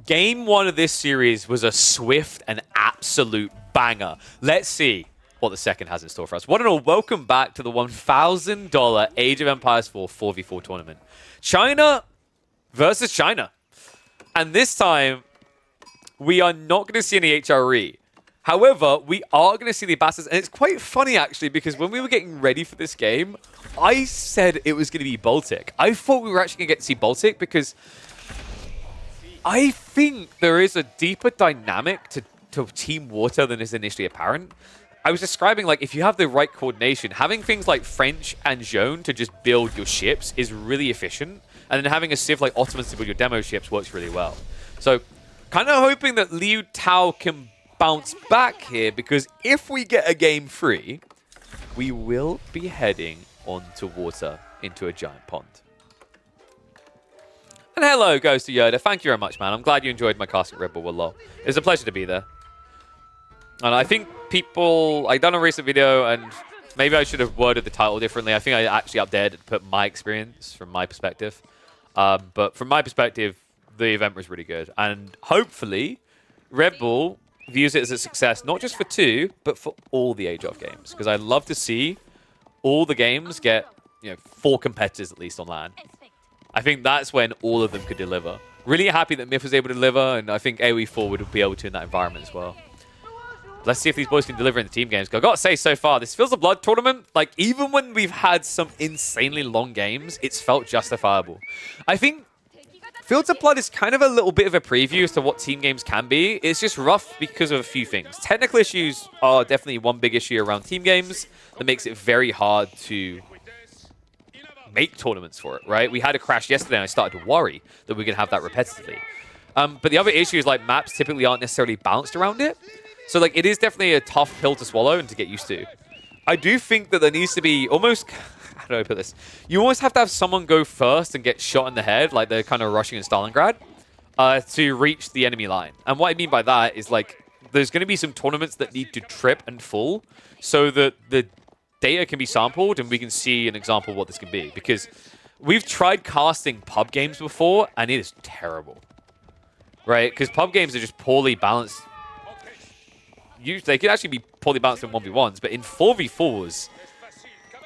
Game 1 of this series was a swift and absolute banger. Let's see what the second has in store for us. One and all, welcome back to the $1,000 Age of Empires 4 4v4 tournament. China versus China. And this time, we are not going to see any HRE. However, we are going to see the Abbasids. And it's quite funny, actually, because when we were getting ready for this game, I said it was going to be Baltic. I thought we were actually going to get to see Baltic because I think there is a deeper dynamic to Team Water than is initially apparent. I was describing, like, if you have the right coordination, having things like French and Jeanne to just build your ships is really efficient. And then having a civ like Ottomans to build your demo ships works really well. So, kind of hoping that Liu Tao can bounce back here, because if we get a game 3, we will be heading onto water into a giant pond. And hello, goes to Yoda. Thank you very much, man. I'm glad you enjoyed my cast at Red Bull. Well, it was a pleasure to be there. And I think people... I done a recent video, and maybe I should have worded the title differently. I think I actually updated to put my experience from my perspective. But from my perspective, the event was really good. And hopefully, Red Bull views it as a success, not just for 2, but for all the Age of games. Because I'd love to see all the games get 4 competitors at least on LAN. I think that's when all of them could deliver. Really happy that Myth was able to deliver, and I think AoE4 would be able to in that environment as well. Let's see if these boys can deliver in the team games. I gotta say, so far, this feels a blood tournament. Like, even when we've had some insanely long games, it's felt justifiable. I think Fields of Blood is kind of a little bit of a preview as to what team games can be. It's just rough because of a few things. Technical issues are definitely one big issue around team games that makes it very hard to make tournaments for it, right? We had a crash yesterday and I started to worry that we're going to have that repetitively. But the other issue is, like, maps typically aren't necessarily balanced around it. So, like, it is definitely a tough pill to swallow and to get used to. I do think that there needs to be almost... How do I put this? You almost have to have someone go first and get shot in the head, like they're kind of rushing in Stalingrad, to reach the enemy line. And what I mean by that is, like, there's going to be some tournaments that need to trip and fall so that the data can be sampled and we can see an example of what this can be. Because we've tried casting pub games before, and it is terrible. Right? Because pub games are just poorly balanced. They could actually be poorly balanced in 1v1s, but in 4v4s,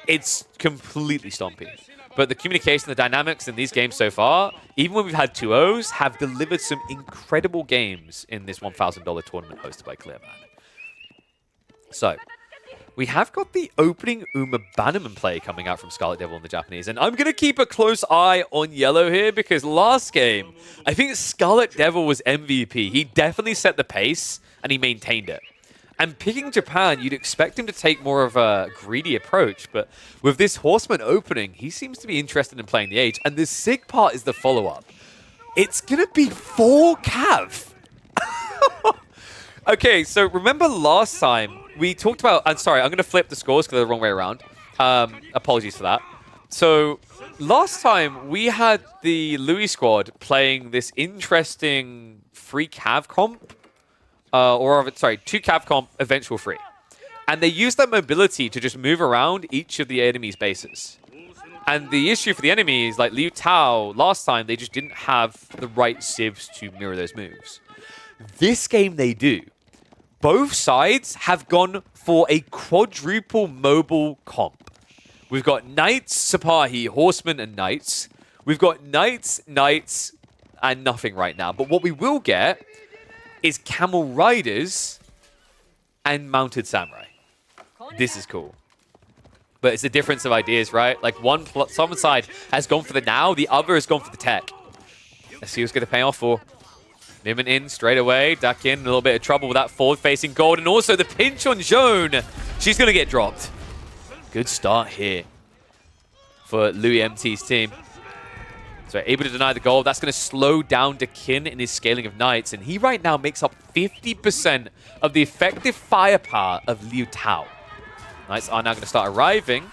it's completely stompy. But the communication, the dynamics in these games so far, even when we've had 2-0s, have delivered some incredible games in this $1,000 tournament hosted by Clearman. So, we have got the opening Uma Bannerman play coming out from Scarlet Devil in the Japanese. And I'm going to keep a close eye on Yellow here, because last game, I think Scarlet Devil was MVP. He definitely set the pace, and he maintained it. And picking Japan, you'd expect him to take more of a greedy approach, but with this Horseman opening, he seems to be interested in playing the Age. And the sick part is the follow-up. It's going to be 4 Cav. Okay, so remember last time we talked about... I'm sorry, I'm going to flip the scores because they're the wrong way around. Apologies for that. So last time we had the Louis squad playing this interesting free Cav comp. 2 Cav comp, eventual free. And they use that mobility to just move around each of the enemy's bases. And the issue for the enemy is, like Liu Tao, last time, they just didn't have the right civs to mirror those moves. This game they do. Both sides have gone for a quadruple mobile comp. We've got Knights, Sipahi, Horsemen, and Knights. We've got Knights, Knights, and nothing right now. But what we will get is Camel Riders and Mounted Samurai. This is cool. But it's a difference of ideas, right? Like, some side has gone for the now, the other has gone for the tech. Let's see who's going to pay off for. Niman in straight away. Duck in, a little bit of trouble with that forward-facing gold. And also the pinch on Jeanne. She's going to get dropped. Good start here for Louis MT's team. So able to deny the gold. That's going to slow down Dakin in his scaling of Knights. And he right now makes up 50% of the effective firepower of Liu Tao. Knights are now going to start arriving.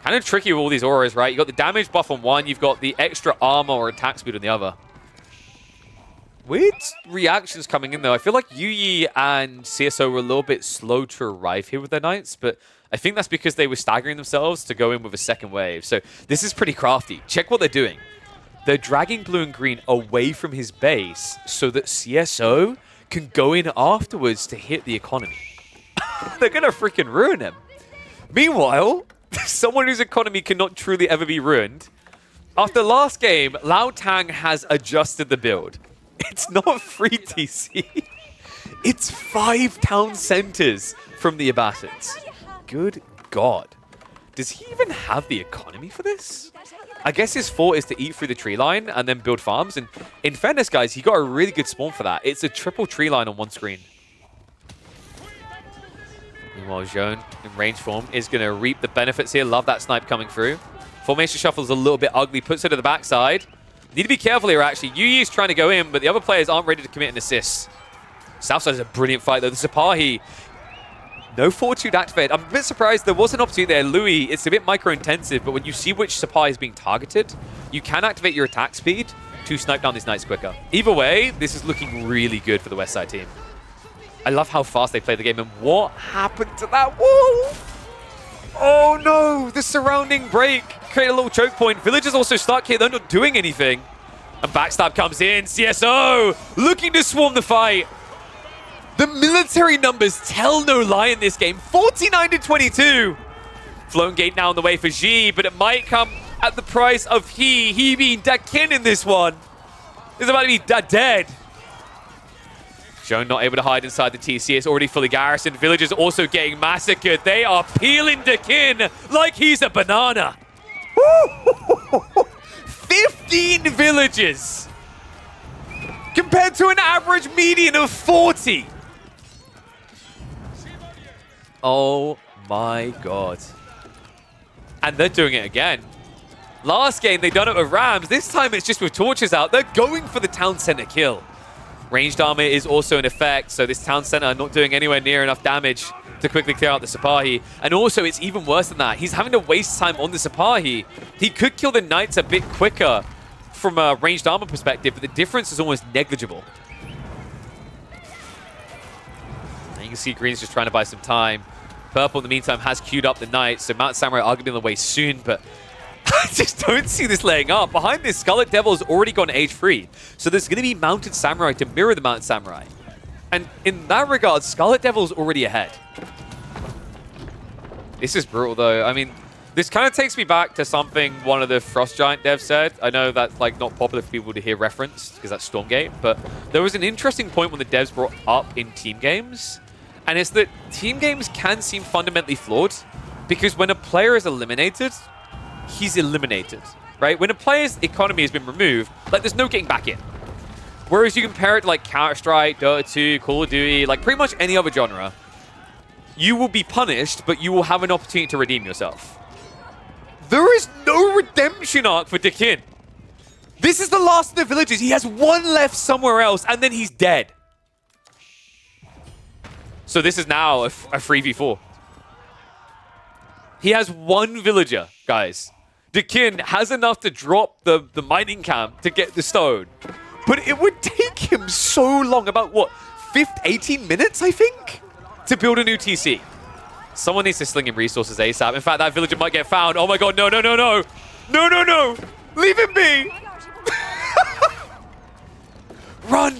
Kind of tricky with all these auras, right? You've got the damage buff on one. You've got the extra armor or attack speed on the other. Weird reactions coming in, though. I feel like Yuyi and CSO were a little bit slow to arrive here with their Knights. But I think that's because they were staggering themselves to go in with a second wave. So this is pretty crafty. Check what they're doing. they're dragging blue and green away from his base so that CSO can go in afterwards to hit the economy. They're going to freaking ruin him. Meanwhile, someone whose economy cannot truly ever be ruined. After last game, Lao Tang has adjusted the build. It's not free TC. It's 5 town centers from the Abbasids. Good God. Does he even have the economy for this? I guess his thought is to eat through the tree line and then build farms. And in fairness, guys, he got a really good spawn for that. It's a triple tree line on one screen. Meanwhile, Jeanne, in range form, is going to reap the benefits here. Love that snipe coming through. Formation shuffle is a little bit ugly. Puts it to the backside. Need to be careful here, actually. Yuyi is trying to go in, but the other players aren't ready to commit an assist. Southside is a brilliant fight, though. The Sipahi, no fortitude activate. I'm a bit surprised there was an opportunity there. Louis, it's a bit micro-intensive, but when you see which Sipahi is being targeted, you can activate your attack speed to snipe down these knights quicker. Either way, this is looking really good for the West Side team. I love how fast they play the game, and what happened to that wall? Oh no, the surrounding break created a little choke point. Villagers also stuck here, they're not doing anything. And backstab comes in, CSO looking to swarm the fight. The military numbers tell no lie in this game. 49 to 22. Flown Gate now on the way for G, but it might come at the price of he being Dakin in this one. It's about to be dead. Jeanne not able to hide inside the TC. It's already fully garrisoned. Villagers also getting massacred. They are peeling Dakin like he's a banana. 15 villages compared to an average median of 40. Oh my God. And they're doing it again. Last game, they done it with Rams. This time, it's just with torches out. They're going for the town center kill. Ranged armor is also in effect, so this town center not doing anywhere near enough damage to quickly clear out the Sipahi. And also, it's even worse than that. He's having to waste time on the Sipahi. He could kill the knights a bit quicker from a ranged armor perspective, but the difference is almost negligible. And you can see Green's just trying to buy some time. Purple, in the meantime, has queued up the knights, so Mount Samurai are going to be on the way soon, but I just don't see this laying up. Behind this, Scarlet Devil's already gone age 3, so there's going to be Mounted Samurai to mirror the Mounted Samurai. And in that regard, Scarlet Devil's already ahead. This is brutal, though. I mean, this kind of takes me back to something one of the Frost Giant devs said. I know that's like not popular for people to hear referenced, because that's Stormgate, but there was an interesting point when the devs brought up in team games, and it's that team games can seem fundamentally flawed, because when a player is eliminated, he's eliminated, right? When a player's economy has been removed, like there's no getting back in. Whereas you compare it to like Counter-Strike, Dota 2, Call of Duty, like pretty much any other genre, you will be punished, but you will have an opportunity to redeem yourself. There is no redemption arc for Dakin. This is the last of the villages. He has one left somewhere else, and then he's dead. So this is now a 3v4. He has one villager, guys. Dakin has enough to drop the mining camp to get the stone. But it would take him so long, about what, 18 minutes, I think, to build a new TC. Someone needs to sling him resources ASAP. In fact, that villager might get found. Oh my God, no, no, no, no. No, no, no. Leave him be. Run.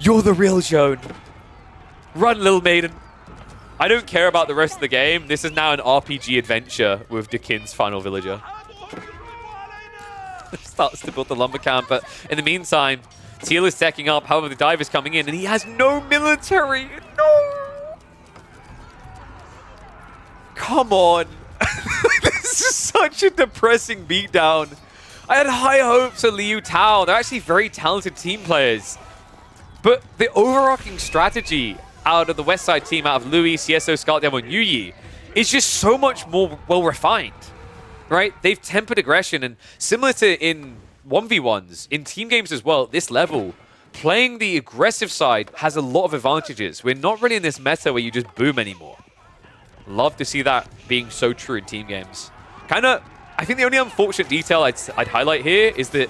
You're the real Jeanne. Run, little maiden. I don't care about the rest of the game. This is now an RPG adventure with Dakin's final villager. Starts to build the lumber camp, but in the meantime, Teal is teching up. However, the dive is coming in, and he has no military. No! Come on. This is such a depressing beatdown. I had high hopes for Liu Tao. They're actually very talented team players. But the overarching strategy out of the West Side team, out of Louis, CSO, Scarlet Devil, and Yuyi, is just so much more well-refined, right? They've tempered aggression, and similar to in 1v1s, in team games as well, at this level, playing the aggressive side has a lot of advantages. We're not really in this meta where you just boom anymore. Love to see that being so true in team games. I think the only unfortunate detail I'd highlight here is that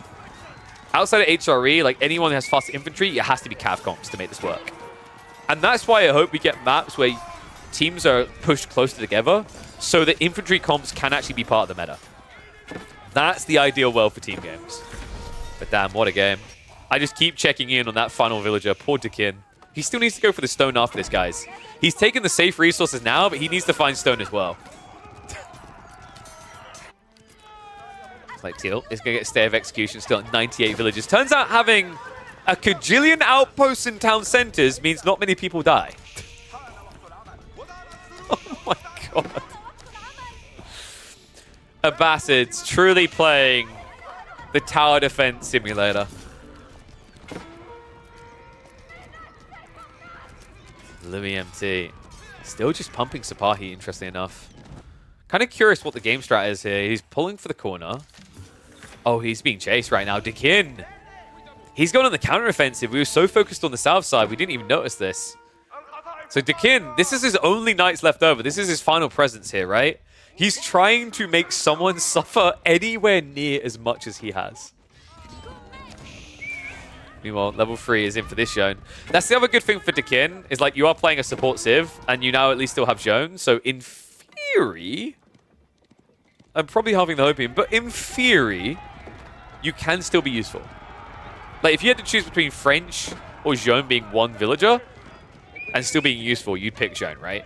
outside of HRE, like anyone who has fast infantry, it has to be cav comps to make this work. And that's why I hope we get maps where teams are pushed closer together so that infantry comps can actually be part of the meta. That's the ideal world for team games. But damn, what a game. I just keep checking in on that final villager. Poor Dekin. He still needs to go for the stone after this, guys. He's taking the safe resources now, but he needs to find stone as well. Like Teal is going to get stay of execution still at 98 villages. Turns out having a cajillion outposts in town centers means not many people die. Oh my god. Abbasid's truly playing the tower defense simulator. Louis MT. Still just pumping Sipahi, interestingly enough. Kind of curious what the game strat is here. He's pulling for the corner. Oh, he's being chased right now. Dekin. He's gone on the counteroffensive. We were so focused on the south side, we didn't even notice this. So Dekin, this is his only knights left over. This is his final presence here, right? He's trying to make someone suffer anywhere near as much as he has. Meanwhile, level 3 is in for this Jeanne. That's the other good thing for Dekin, is like you are playing a support Civ, and you now at least still have Jeanne. So in theory, I'm probably halving the hopium, but in theory, you can still be useful. Like if you had to choose between French or Jeanne being one villager, and still being useful, you'd pick Jeanne, right?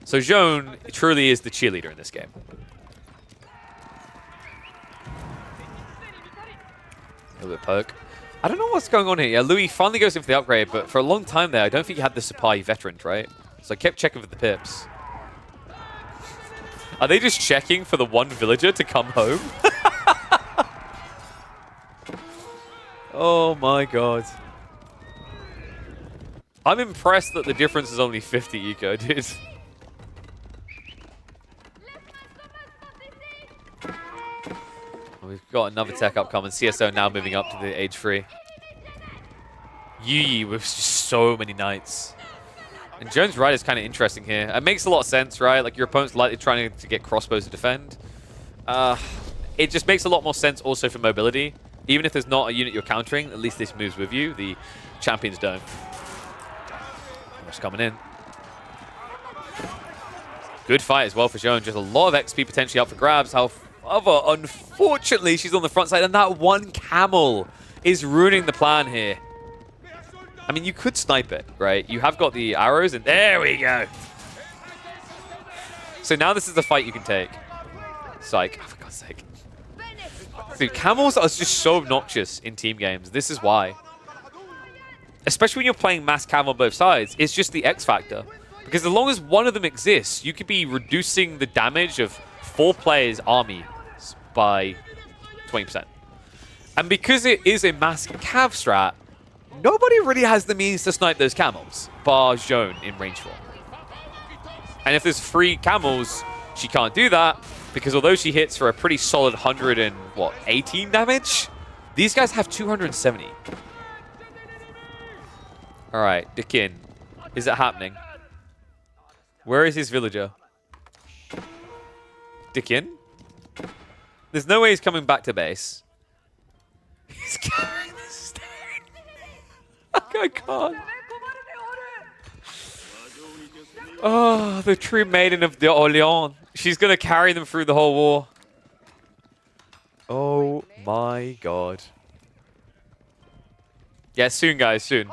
So Jeanne truly is the cheerleader in this game. A little bit poke. I don't know what's going on here. Yeah, Louis finally goes in for the upgrade, but for a long time there, I don't think he had the Sipahi veterans, right? So I kept checking for the pips. Are they just checking for the one villager to come home? Oh my god. I'm impressed that the difference is only 50 eco, dude. We've got another tech upcoming. CSO now moving up to the age 3. Yi with just so many knights. And Jones' right is kind of interesting here. It makes a lot of sense, right? Like your opponent's likely trying to get crossbows to defend. It just makes a lot more sense also for mobility. Even if there's not a unit you're countering, at least this moves with you. The Champion's Dome. Just coming in. Good fight as well for Jeanne. Just a lot of XP potentially up for grabs. However, unfortunately, she's on the front side, and that one camel is ruining the plan here. I mean, you could snipe it, right? You have got the arrows, and there we go. So now this is the fight you can take. Psych. Oh, for God's sake. Dude, camels are just so obnoxious in team games. This is why. Especially when you're playing mass camel on both sides. It's just the X factor. Because as long as one of them exists, you could be reducing the damage of 4 players' army by 20%. And because it is a mass cav strat, nobody really has the means to snipe those camels, bar Jeanne in range 4. And if there's 3 camels, she can't do that, because although she hits for a pretty solid 118 damage, these guys have 270. Alright, Dekin. Is it happening? Where is his villager? Dekin? There's no way he's coming back to base. He's carrying the stone. I can't. Oh, the true maiden of the Orléans. She's going to carry them through the whole war. Oh my god. Yeah, soon, guys, soon.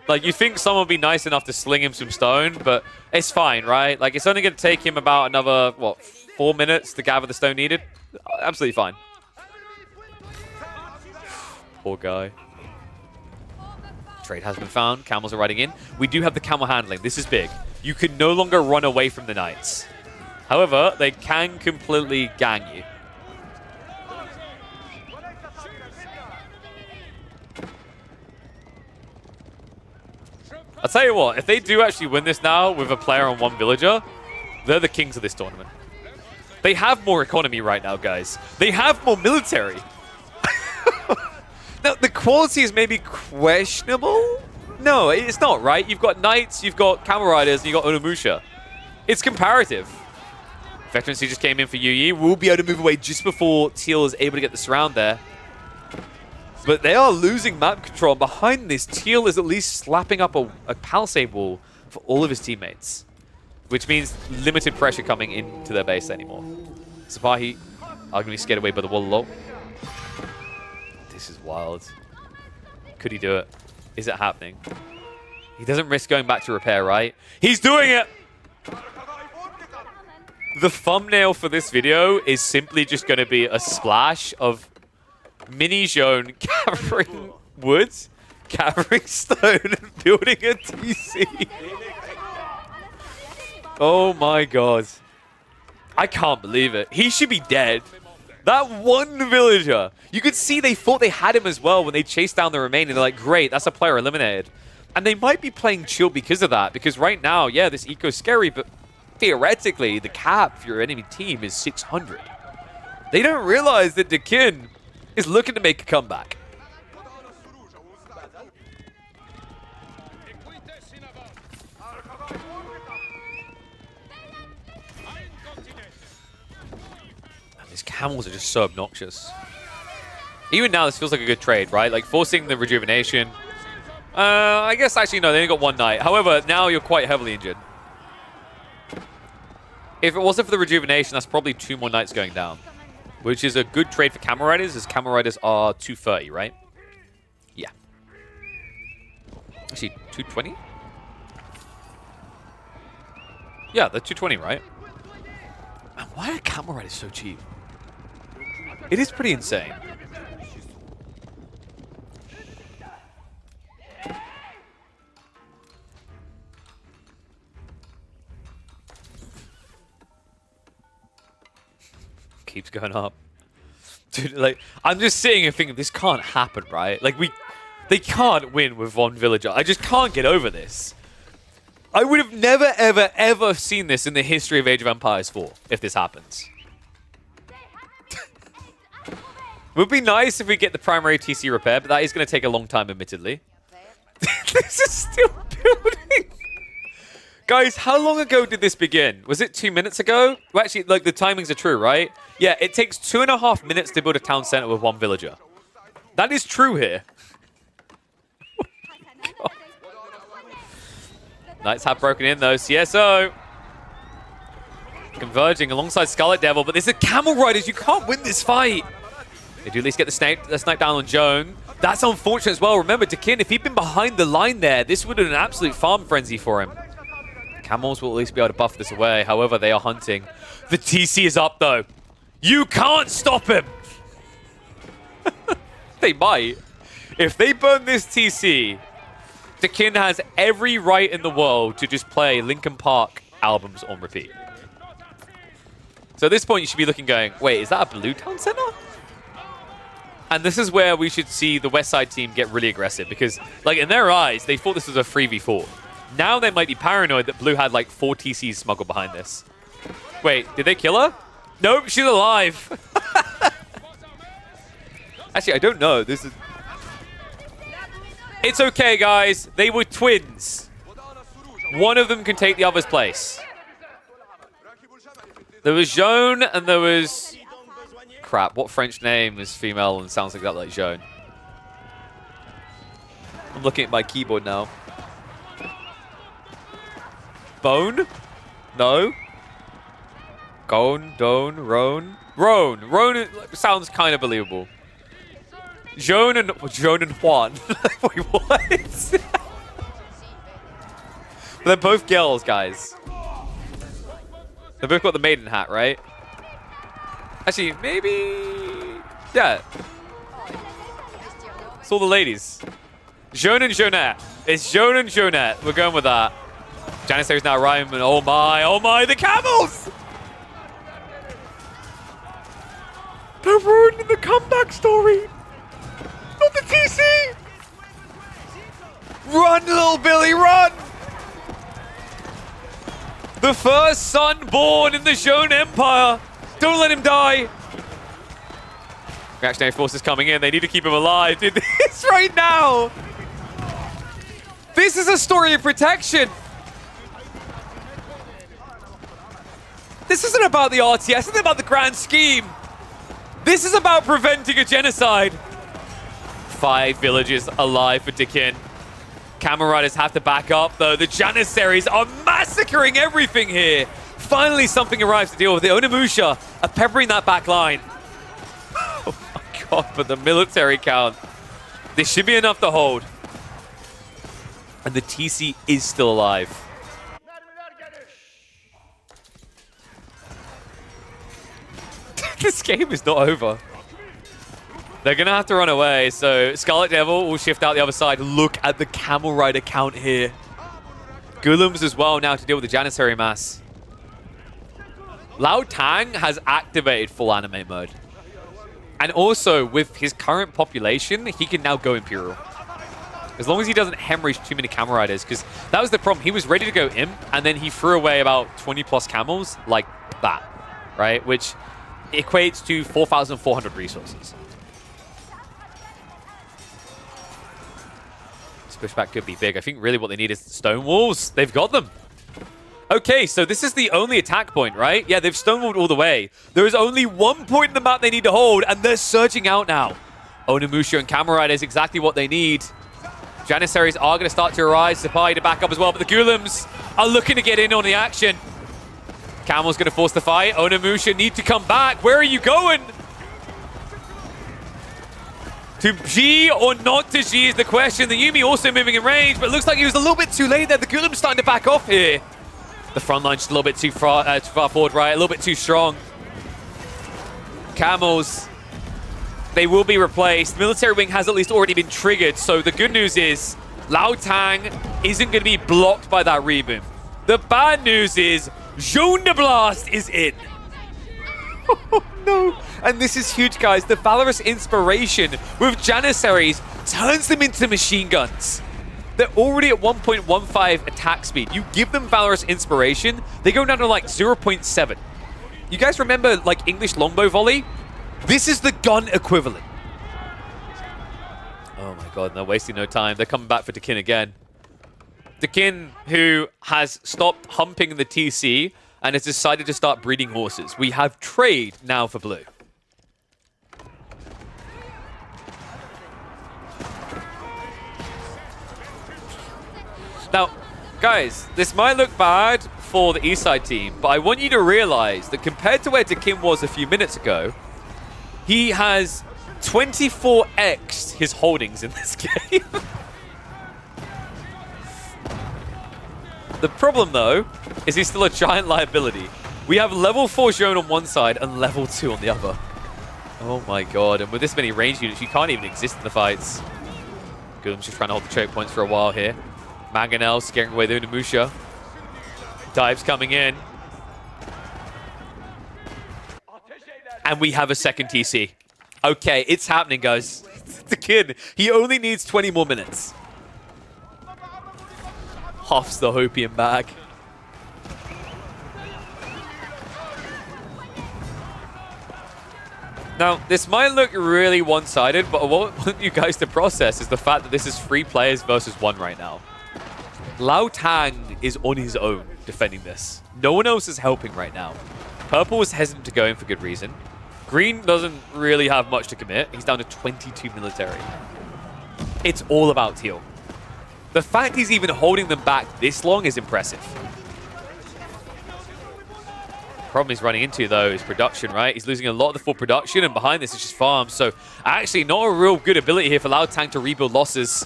Like, you think someone would be nice enough to sling him some stone, but it's fine, right? Like, it's only going to take him about another, what, 4 minutes to gather the stone needed? Absolutely fine. Poor guy. Trade has been found. Camels are riding in. We do have the camel handling. This is big. You can no longer run away from the knights. However, they can completely gang you. I'll tell you what, if they do actually win this now with a player on 1 villager, they're the kings of this tournament. They have more economy right now, guys. They have more military. Now, the quality is maybe questionable? No, it's not, right? You've got knights, you've got camel riders, and you've got Onomusha. It's comparative. Veterancy just came in for Yi. We'll be able to move away just before Teal is able to get the surround there. But they are losing map control. Behind this, Teal is at least slapping up a palisade wall for all of his teammates. which means limited pressure coming into their base anymore. Sipahi are going to be scared away by the wall low. This is wild. Could he do it? Is it happening? He doesn't risk going back to repair, right? He's doing it! The thumbnail for this video is simply just going to be a splash of mini Jeanne gathering wood, gathering stone, and building a TC. Oh my god. I can't believe it. He should be dead. That one villager. You could see they thought they had him as well when they chased down the remaining. They're like, great, that's a player eliminated. And they might be playing chill because of that. Because right now, yeah, this eco's scary, but theoretically, the cap for your enemy team is 600. They don't realize that Dekin is looking to make a comeback. These camels are just so obnoxious. Even now, this feels like a good trade, right? Like, forcing the rejuvenation. I guess, actually, no, they only got one night. However, now you're quite heavily injured. If it wasn't for the rejuvenation, that's probably 2 more nights going down. Which is a good trade for Camel Riders, as Camel Riders are 230, right? Yeah. Actually, 220? Yeah, they're 220, right? Man, why are Camel Riders so cheap? It is pretty insane. Keeps going up. Dude, like, I'm just sitting and thinking, this can't happen, right? Like, they can't win with one villager. I just can't get over this. I would have never, ever, ever seen this in the history of Age of Empires 4, if this happens. It would be nice if we get the primary TC repair, but that is going to take a long time, admittedly. This is still building. Guys, how long ago did this begin? Was it 2 minutes ago? Well, actually, like, the timings are true, right? Yeah, it takes 2.5 minutes to build a town center with one villager. That is true here. Oh, Knights have broken in, though. CSO. Converging alongside Scarlet Devil, but this is Camel Riders. You can't win this fight. They do at least get the snipe down on Jeanne. That's unfortunate as well. Remember, Dekin, if he'd been behind the line there, this would have been an absolute farm frenzy for him. Camels will at least be able to buff this away. However, they are hunting. The TC is up, though. You can't stop him. They might. If they burn this TC, Dekin has every right in the world to just play Linkin Park albums on repeat. So at this point, you should be looking going, wait, is that a blue town center? And this is where we should see the West Side team get really aggressive because, like, in their eyes, they thought this was a 3v4. Now they might be paranoid that Blue had, like, 4 TCs smuggled behind this. Wait, did they kill her? Nope, she's alive. Actually, I don't know. This is... It's okay, guys. They were twins. One of them can take the other's place. There was Jeanne and there was... Crap, what French name is female and sounds like that, like Jeanne? I'm looking at my keyboard now. Bone? No. Gone, Don, Roan. Roan. Roan sounds kind of believable. Jeanne and Juan. Wait, what? They're both girls, guys. They both got the maiden hat, right? Actually, maybe... Yeah. It's all the ladies. Jeanne and Jeanette. It's Jeanne and Jeanette. We're going with that. Janissary's now rhyming. Oh my, the camels! They're ruining the comeback story. Not the TC! Run, little Billy, run! The first son born in the Jeanne Empire. Don't let him die. Reactionary forces coming in. They need to keep him alive. Dude, this right now. This is a story of protection. This isn't about the RTS. This isn't about the grand scheme. This is about preventing a genocide. 5 villages alive for Dekin. Camel Riders have to back up, though. The Janissaries are massacring everything here. Finally, something arrives to deal with. The Onimusha are peppering that back line. Oh my god, but the military count. This should be enough to hold. And the TC is still alive. This game is not over. They're going to have to run away, so Scarlet Devil will shift out the other side. Look at the Camel Rider count here. Golems as well now to deal with the Janissary mass. Lao Tang has activated full anime mode. And also, with his current population, he can now go Imperial. As long as he doesn't hemorrhage too many Camel Riders, because that was the problem. He was ready to go Imp, and then he threw away about 20 plus camels like that, right? Which equates to 4,400 resources. Pushback could be big. I think really what they need is stone walls. They've got them. Okay, so this is the only attack point, right? Yeah, they've stonewalled all the way. There is only one point in the map they need to hold, and they're surging out now. Onimusha and Camel Rider is exactly what they need. Janissaries are going to start to arise. Sapai to back up as well, but the Golems are looking to get in on the action. Camel's going to force the fight. Onimusha need to come back. Where are you going? To G or not to G is the question. The Yumi also moving in range, but it looks like he was a little bit too late there. The Golem's starting to back off here. The front line's just a little bit too far forward, right? A little bit too strong. Camels, they will be replaced. Military Wing has at least already been triggered, so the good news is Lao Tang isn't going to be blocked by that reboom. The bad news is Jeanne D'Arc is in. Oh, no. And this is huge, guys. The Valorous Inspiration with Janissaries turns them into machine guns. They're already at 1.15 attack speed. You give them Valorous Inspiration, they go down to like 0.7. You guys remember like English longbow volley? This is the gun equivalent. Oh my god, they're wasting no time. They're coming back for Dekin again. Dekin, who has stopped humping the TC and has decided to start breeding horses. We have trade now for blue. Now, guys, this might look bad for the Eastside team, but I want you to realize that compared to where Dekin was a few minutes ago, he has 24x'd his holdings in this game. The problem, though, is he's still a giant liability. We have level 4 Jeanne on one side and level 2 on the other. Oh my god, and with this many range units, you can't even exist in the fights. Golem's just trying to hold the choke points for a while here. Mangonel scaring away the Onimusha. Dives coming in. And we have a second TC. Okay, it's happening, guys. The kid, he only needs 20 more minutes. Huffs the Hopium bag. Now, this might look really one-sided, but what I want you guys to process is the fact that this is 3 players versus 1 right now. Lao Tang is on his own defending this. No one else is helping right now. Purple is hesitant to go in for good reason. Green doesn't really have much to commit. He's down to 22 military. It's all about teal. The fact he's even holding them back this long is impressive. Problem he's running into, though, is production, right? He's losing a lot of the full production, and behind this is just farms. So actually not a real good ability here for Lao Tang to rebuild losses.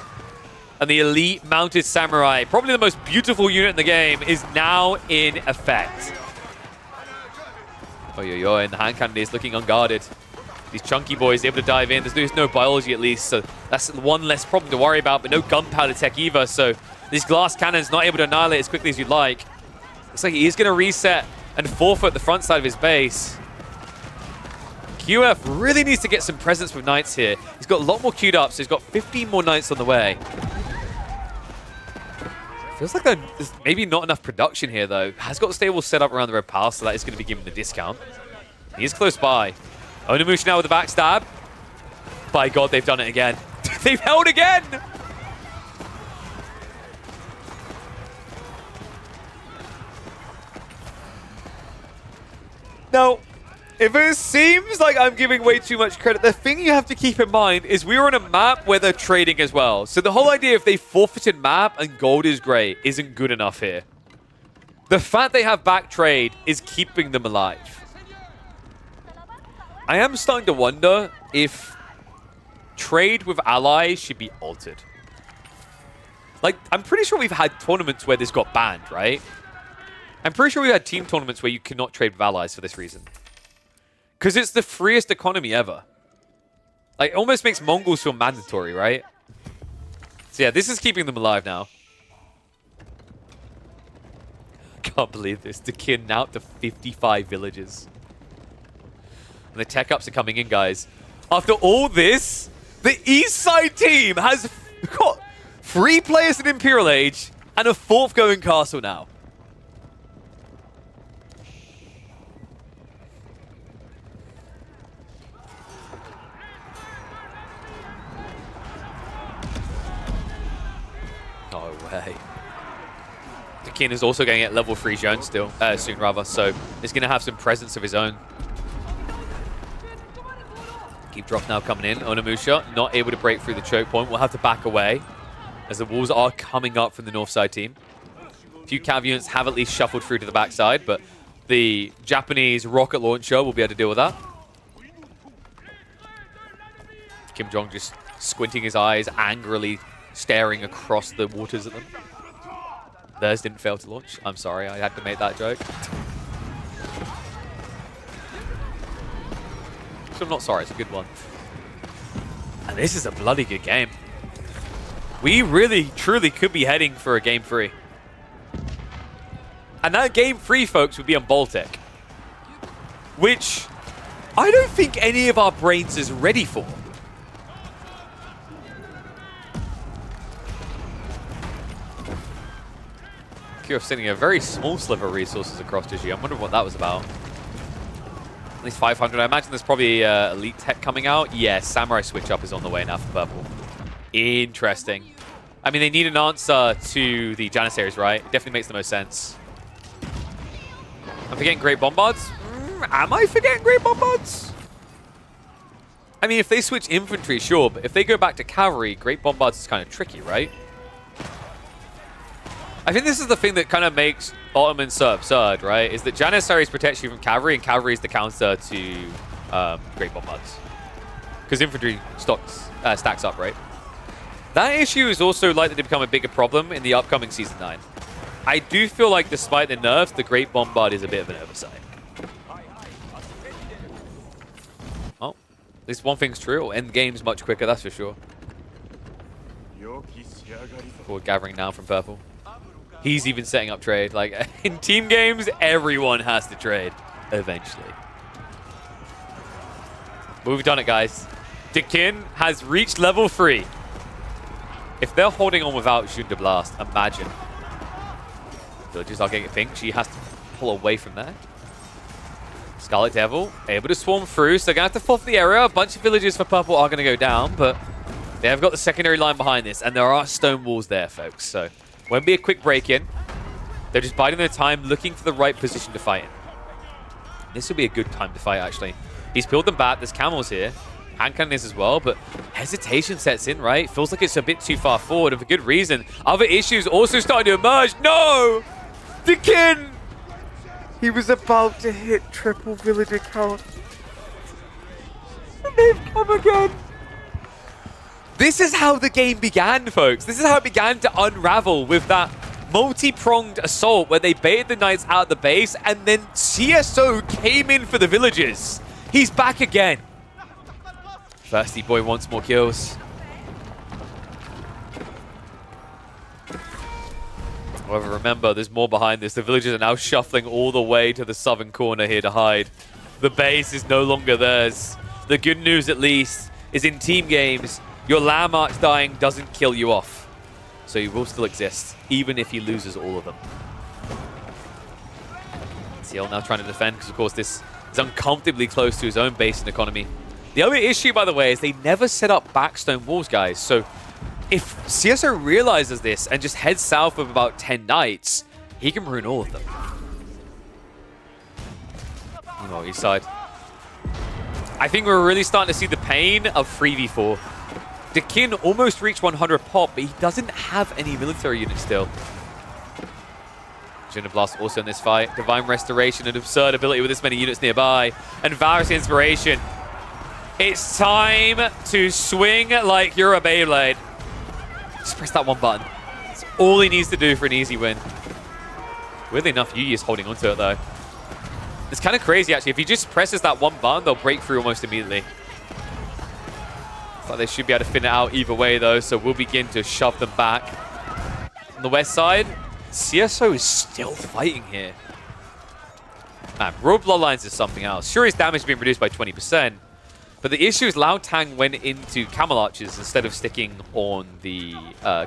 And the elite mounted samurai, probably the most beautiful unit in the game, is now in effect. Oh, and the hand cannon is looking unguarded. These chunky boys able to dive in. There's no biology at least, so that's one less problem to worry about, but no gunpowder tech either, so these glass cannons not able to annihilate as quickly as you'd like. Looks like he is going to reset and forfeit the front side of his base. QF really needs to get some presence with knights here. He's got a lot more queued up, so he's got 15 more knights on the way. Feels like there's maybe not enough production here, though. Has got stable set up around the red path, so that is going to be given the discount. He is close by. Onimusha now with the backstab. By God, they've done it again. They've held again! Now, If it seems like I'm giving way too much credit, the thing you have to keep in mind is we were on a map where they're trading as well. So the whole idea if they forfeited map and gold is great isn't good enough here. The fact they have back trade is keeping them alive. I am starting to wonder if trade with allies should be altered. Like, I'm pretty sure we've had tournaments where this got banned, right? I'm pretty sure we've had team tournaments where you cannot trade with allies for this reason. Because it's the freest economy ever. Like, it almost makes Mongols feel mandatory, right? So yeah, this is keeping them alive now. Can't believe this. The kin now up to 55 villages. And the tech ups are coming in, guys. After all this, the East Side team has got 3 players in Imperial Age and a 4th going castle now. No way. The kin is also going to get level 3 Jeanne still, soon rather, so he's going to have some presence of his own. Keep drop now coming in. Onamusha not able to break through the choke point. We'll have to back away as the walls are coming up from the north side team. A few cav units have at least shuffled through to the backside, but the Japanese rocket launcher will be able to deal with that. Kim Jong just squinting his eyes, angrily staring across the waters at them. Theirs didn't fail to launch. I'm sorry, I had to make that joke. So I'm not sorry, it's a good one. And this is a bloody good game. We really, truly could be heading for a game 3. And that game 3, folks, would be on Baltic. Which I don't think any of our brains is ready for. Kyiv sending a very small sliver of resources across to G. I wonder what that was about. At least 500. I imagine there's probably elite tech coming out. Yeah, Samurai switch up is on the way now for purple. Interesting. I mean, they need an answer to the Janissaries, right? It definitely makes the most sense. I'm forgetting Great Bombards. Am I forgetting Great Bombards? I mean, if they switch infantry, sure, but if they go back to cavalry, Great Bombards is kind of tricky, right? I think this is the thing that kind of makes Ottomans so absurd, right? Is that Janissaries protect you from cavalry, and cavalry is the counter to Great Bombards. Because infantry stacks up, right? That issue is also likely to become a bigger problem in the upcoming Season 9. I do feel like despite the nerfs, the Great Bombard is a bit of an oversight. Well, at least one thing's true. End game's much quicker, that's for sure. Forward gathering now from purple. He's even setting up trade. Like, in team games, everyone has to trade eventually. But we've done it, guys. Dekin has reached level 3. If they're holding on without Jeanne D'Arc, imagine. Villagers are getting pink. She has to pull away from there. Scarlet Devil able to swarm through, so they're going to have to forfeit the area. A bunch of villagers for purple are going to go down, but they have got the secondary line behind this, and there are stone walls there, folks. So won't be a quick break-in. They're just biding their time, looking for the right position to fight in. This will be a good time to fight, actually. He's peeled them back. There's camels here. Hand cannon is as well, but hesitation sets in, right? Feels like it's a bit too far forward, and for good reason. Other issues also starting to emerge. No! Dekin! He was about to hit triple villager count. And they've come again. This is how the game began, folks. This is how it began to unravel with that multi-pronged assault where they baited the knights out of the base and then CSO came in for the villagers. He's back again. Thirsty boy wants more kills. However, remember, there's more behind this. The villagers are now shuffling all the way to the southern corner here to hide. The base is no longer theirs. The good news, at least, is in team games, your landmarks dying doesn't kill you off. So you will still exist, even if he loses all of them. CL now trying to defend, because of course this is uncomfortably close to his own base and economy. The other issue, by the way, is they never set up backstone walls, guys. So if CSO realizes this and just heads south with about 10 knights, he can ruin all of them. Meanwhile, east side. I think we're really starting to see the pain of 3v4. Dekin almost reached 100 pop, but he doesn't have any military units still. Blast also in this fight. Divine Restoration, an absurd ability with this many units nearby. And Varus Inspiration. It's time to swing like you're a Beyblade. Just press that one button. That's all he needs to do for an easy win. Weirdly enough, Yuyi is holding onto it though. It's kind of crazy actually. If he just presses that one button, they'll break through almost immediately. Looks like they should be able to fin it out either way though, so we'll begin to shove them back. On the west side, CSO is still fighting here. Man, Royal Bloodlines is something else. Sure, his damage has been reduced by 20%, but the issue is Lao Tang went into Camel Archers instead of sticking on the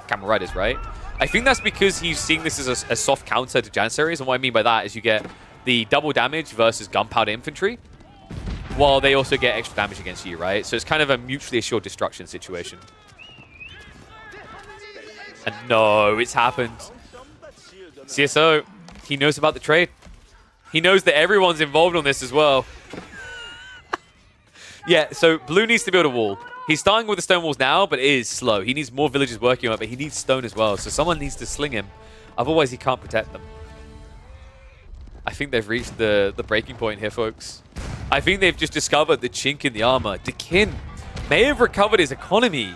Camel Riders, right? I think that's because he's seeing this as a soft counter to Janissaries, and what I mean by that is you get the double damage versus Gunpowder Infantry, while they also get extra damage against you, right? So it's kind of a mutually assured destruction situation. And no, it's happened. CSO, he knows about the trade. He knows that everyone's involved on this as well. Yeah, so blue needs to build a wall. He's starting with the stone walls now, but it is slow. He needs more villagers working on it, but he needs stone as well. So someone needs to sling him. Otherwise, he can't protect them. I think they've reached the breaking point here, folks. I think they've just discovered the chink in the armor. Dekin may have recovered his economy,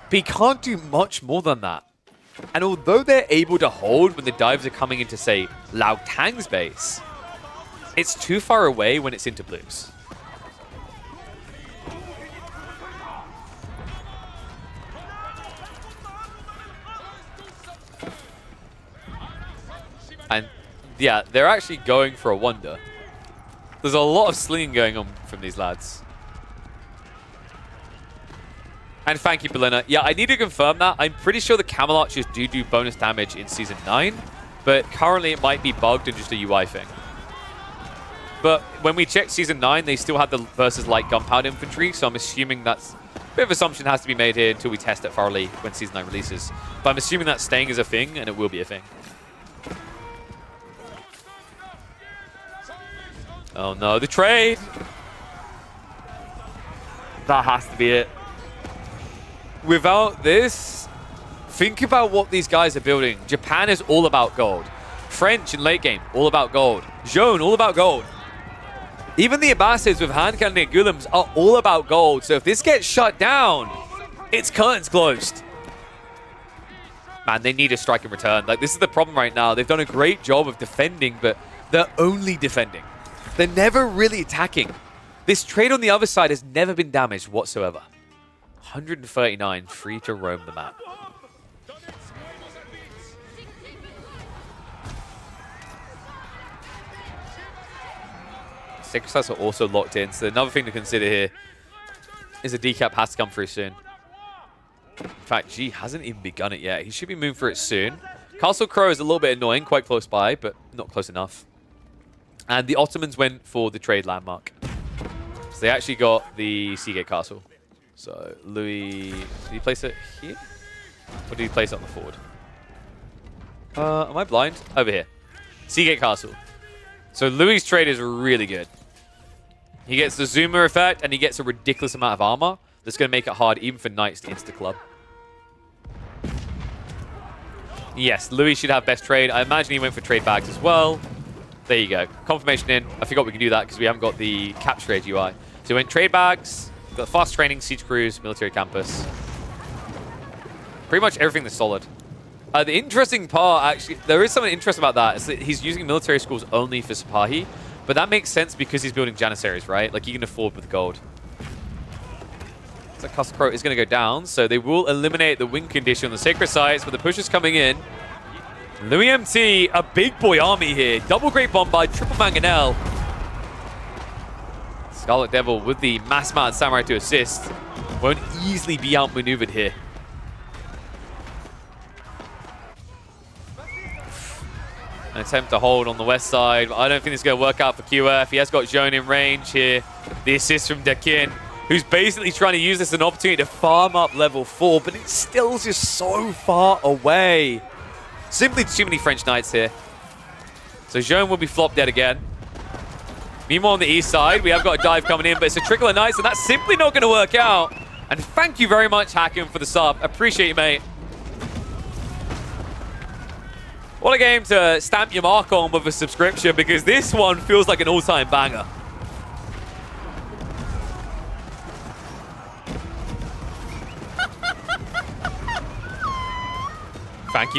but he can't do much more than that. And although they're able to hold when the dives are coming into, say, Lao Tang's base, it's too far away when it's into blues. And yeah, they're actually going for a wonder. There's a lot of slinging going on from these lads. And thank you, Belina. Yeah, I need to confirm that. I'm pretty sure the Camel Archers do bonus damage in Season 9, but currently it might be bugged and just a UI thing. But when we check Season 9, they still have the versus light Gunpowder Infantry, so I'm assuming that's... A bit of assumption has to be made here until we test it thoroughly when Season 9 releases. But I'm assuming that's staying as a thing, and it will be a thing. Oh no, the trade! That has to be it. Without this, think about what these guys are building. Japan is all about gold. French in late game, all about gold. Jeanne, all about gold. Even the Abbasids with hand cannon and Gulams are all about gold. So if this gets shut down, it's curtains closed. Man, they need a strike in return. Like, this is the problem right now. They've done a great job of defending, but they're only defending. They're never really attacking. This trade on the other side has never been damaged whatsoever. 139, free to roam the map. Sacred Sites are also locked in, so another thing to consider here is a decap has to come through soon. In fact, G hasn't even begun it yet. He should be moving for it soon. Castle Crow is a little bit annoying, quite close by, but not close enough. And the Ottomans went for the trade landmark. So they actually got the Seagate Castle. So Louis, did he place it here? Or did he place it on the forward? Am I blind? Over here. Seagate Castle. So Louis' trade is really good. He gets the Zoomer effect, and he gets a ridiculous amount of armor that's going to make it hard even for knights to insta-club. Yes, Louis should have best trade. I imagine he went for trade bags as well. There you go. Confirmation in. I forgot we can do that because we haven't got the capture age UI. So we went trade bags, got fast training, siege crews, military campus. Pretty much everything that's solid. The interesting part, actually, there is something interesting about that. Is that he's using military schools only for Sipahi, but that makes sense because he's building Janissaries, right? Like, you can afford with gold. So Castle Crow is going to go down, so they will eliminate the win condition on the Sacred Sites, but the push is coming in. Louis MT, a big boy army here. Double Great Bombard, triple Mangonel. Scarlet Devil with the mass mounted Samurai to assist. Won't easily be outmaneuvered here. An attempt to hold on the west side. I don't think this is going to work out for QF. He has got Jeanne in range here. The assist from Dekin, who's basically trying to use this as an opportunity to farm up level 4, but it's still just so far away. Simply too many French knights here. So Jeanne will be flopped dead again. Meanwhile, on the east side, we have got a dive coming in, but it's a trickle of knights, and that's simply not going to work out. And thank you very much, Hakim, for the sub. Appreciate you, mate. What a game to stamp your mark on with a subscription, because this one feels like an all-time banger.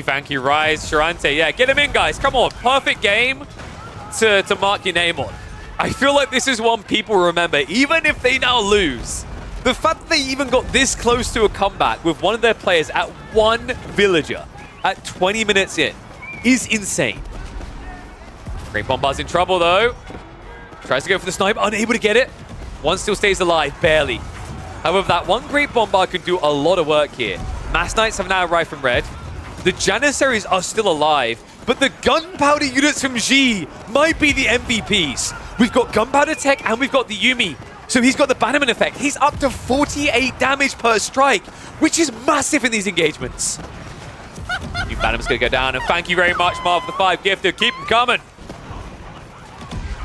Thank you, Rise, Sharante. Yeah, get him in, guys. Come on. Perfect game to mark your name on. I feel like this is one people remember, even if they now lose. The fact that they even got this close to a comeback with one of their players at one villager at 20 minutes in is insane. Great Bombard's in trouble, though. Tries to go for the snipe, unable to get it. One still stays alive, barely. However, that one Great Bombard can do a lot of work here. Mass Knights have now arrived from red. The Janissaries are still alive, but the gunpowder units from Xi might be the MVPs. We've got gunpowder tech and we've got the Yumi. So he's got the bannerman effect. He's up to 48 damage per strike, which is massive in these engagements. New bannerman's going to go down, and thank you very much, Marv, for the 5 gifted. Keep them coming.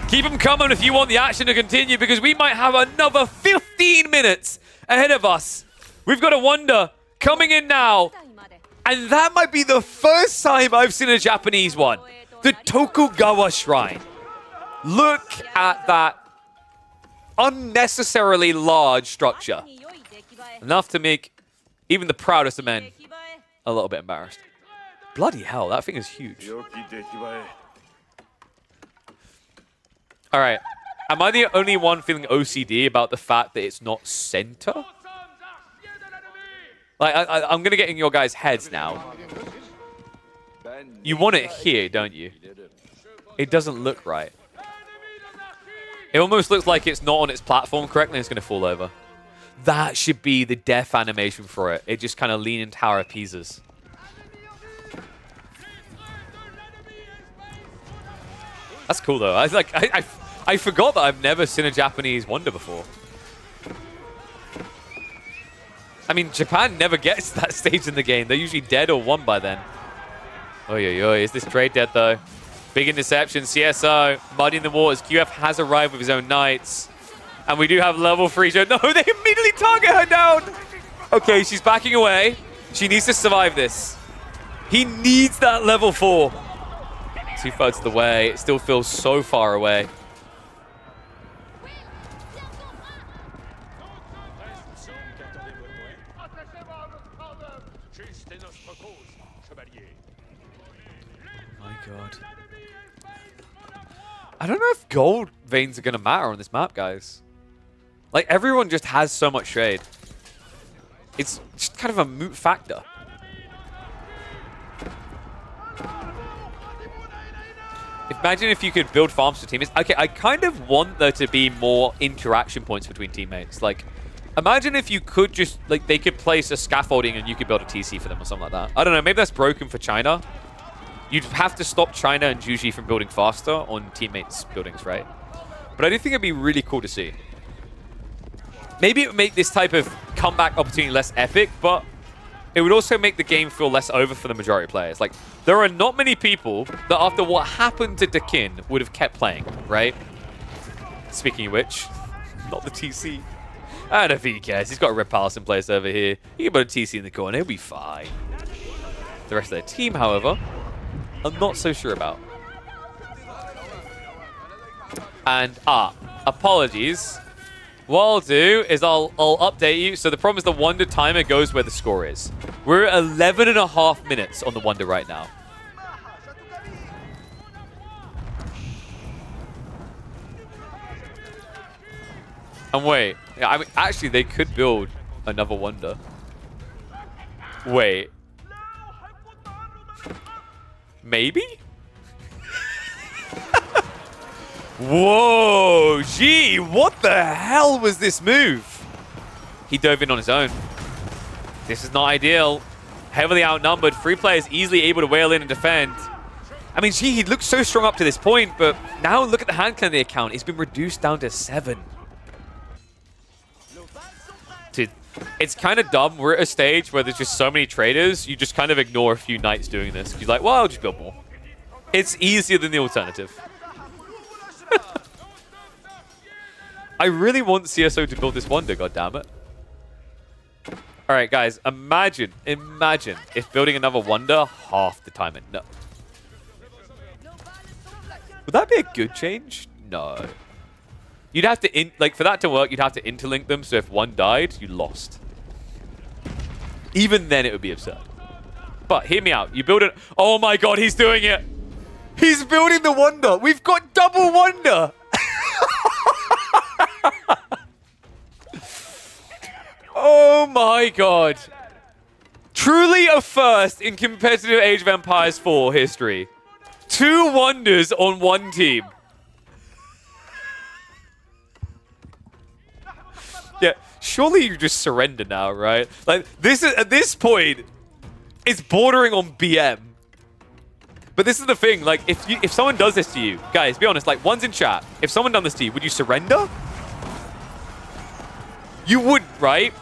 Keep them coming if you want the action to continue, because we might have another 15 minutes ahead of us. We've got a Wonder coming in now. And that might be the first time I've seen a Japanese one. The Tokugawa Shrine. Look at that unnecessarily large structure. Enough to make even the proudest of men a little bit embarrassed. Bloody hell, that thing is huge. All right. Am I the only one feeling OCD about the fact that it's not center? Like, I'm going to get in your guys' heads now. You want it here, don't you? It doesn't look right. It almost looks like it's not on its platform correctly and it's going to fall over. That should be the death animation for it. It just kind of leaning Tower of Pisa's. That's cool, though. I forgot that I've never seen a Japanese Wonder before. I mean, Japan never gets to that stage in the game. They're usually dead or won by then. Is this trade dead, though? Big interception, CSO, muddying the waters. QF has arrived with his own knights. And we do have level 3. No, they immediately target her down. Okay, she's backing away. She needs to survive this. He needs that level 4. 2/3 of the way. It still feels so far away. God. I don't know if gold veins are going to matter on this map, guys. Like, everyone just has so much trade. It's just kind of a moot factor. Imagine if you could build farms for teammates. Okay, I kind of want there to be more interaction points between teammates. Like, imagine if you could just, like, they could place a scaffolding and you could build a TC for them or something like that. I don't know, maybe that's broken for China. You'd have to stop China and Juji from building faster on teammates' buildings, right? But I do think it'd be really cool to see. Maybe it would make this type of comeback opportunity less epic, but it would also make the game feel less over for the majority of players. Like, there are not many people that after what happened to Dakin would have kept playing, right? Speaking of which, not the TC. I don't know if he cares. He's got a Red Palace in place over here. He can put a TC in the corner. He'll be fine. The rest of their team, however, I'm not so sure about. And, apologies. What I'll do is I'll update you. So the problem is the Wonder timer goes where the score is. We're at 11.5 minutes on the Wonder right now. And wait, I mean, actually they could build another Wonder. Wait. Maybe? Whoa, gee, what the hell was this move? He dove in on his own. This is not ideal. Heavily outnumbered. 3 players easily able to wail in and defend. I mean, gee, he looked so strong up to this point, but now look at the hand clearing account. It's been reduced down to 7. Dude, it's kind of dumb. We're at a stage where there's just so many traders, you just kind of ignore a few knights doing this. You're like, well, I'll just build more. It's easier than the alternative. I really want CSO to build this wonder, goddammit. All right, guys, imagine if building another wonder half the time. No. Would that be a good change? No. You'd have to, for that to work, you'd have to interlink them, so if one died, you lost. Even then, it would be absurd. But hear me out. You build it. Oh my god, he's doing it. He's building the wonder. We've got double wonder. Oh my god. Truly a first in competitive Age of Empires 4 history. 2 wonders on one team. Yeah, surely you just surrender now, right? Like, this is, at this point, it's bordering on BM. But this is the thing, like, if someone does this to you, guys, be honest, like, one's in chat. If someone done this to you, would you surrender? You would, right?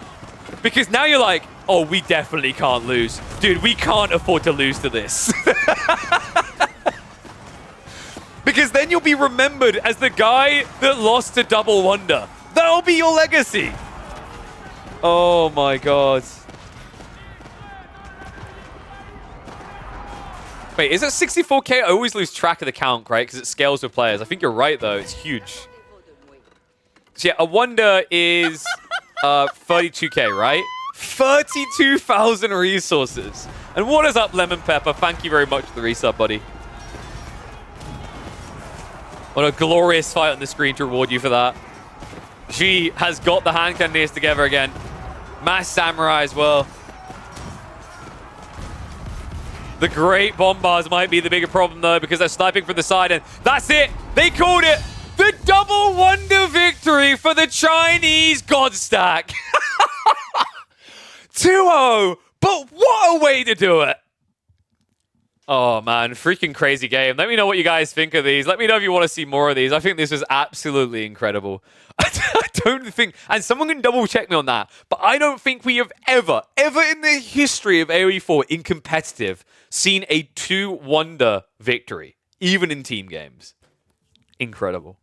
Because now you're like, oh, we definitely can't lose. Dude, we can't afford to lose to this. Because then you'll be remembered as the guy that lost to Double Wonder. That'll be your legacy. Oh my god. Wait, is it 64k? I always lose track of the count, right? Because it scales with players. I think you're right, though. It's huge. So yeah, a wonder is 32k, right? 32,000 resources. And what is up, Lemon Pepper? Thank you very much for the resub, buddy. What a glorious fight on the screen to reward you for that. She has got the hand cannoneers together again. Mass Samurai as well. The great bombars might be the bigger problem, though, because they're sniping from the side, and that's it! They called it! The double wonder victory for the Chinese God Stack! 2-0! But what a way to do it! Oh, man. Freaking crazy game. Let me know what you guys think of these. Let me know if you want to see more of these. I think this was absolutely incredible. I don't think... And someone can double-check me on that. But I don't think we have ever in the history of AoE 4 in competitive seen a 2-wonder victory. Even in team games. Incredible.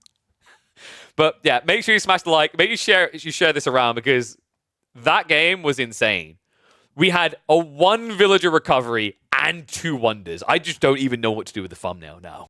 But, yeah, make sure you smash the like. Make sure you share this around because that game was insane. We had a 1 villager recovery and 2 wonders. I just don't even know what to do with the thumbnail now.